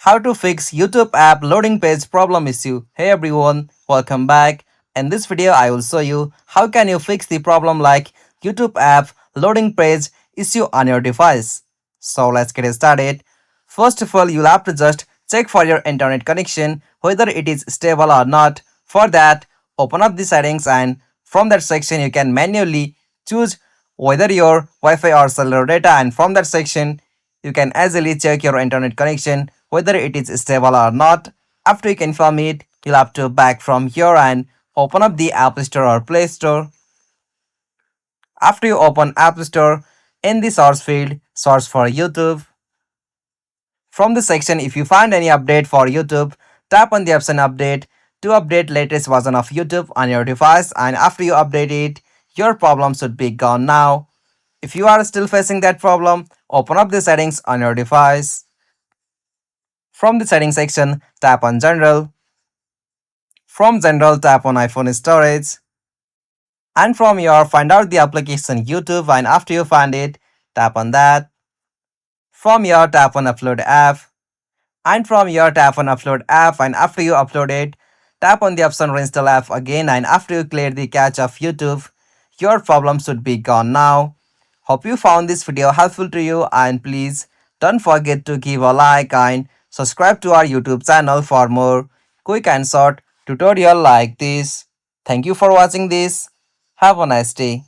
How to fix YouTube app loading page problem issue. Hey everyone, welcome back. In this video, I will show you how can you fix the problem like YouTube app loading page issue on your device. So let's get started. First of all, you'll have to just check for your internet connection whether it is stable or not. For that, open up the settings and from that section you can manually choose whether your Wi-Fi or cellular data, and from that section you can easily check your internet connection whether it is stable or not. After you confirm it, you'll have to back from here and open up the App Store or Play Store. After you open App Store, in the source field, search for YouTube. From the section, if you find any update for YouTube, tap on the option update to update latest version of YouTube on your device, and after you update it, your problem should be gone now. If you are still facing that problem, open up the settings on your device. From the settings section, tap on General. From General, tap on iPhone Storage. And from here, find out the application YouTube, and after you find it, tap on that. From here, tap on Upload App. And from here, tap on Upload App, and after you upload it, tap on the option Reinstall App again, and after you clear the cache of YouTube, your problem should be gone now. Hope you found this video helpful to you, and please don't forget to give a like and subscribe to our YouTube channel for more quick and short tutorial like this. Thank you for watching this. Have a nice day.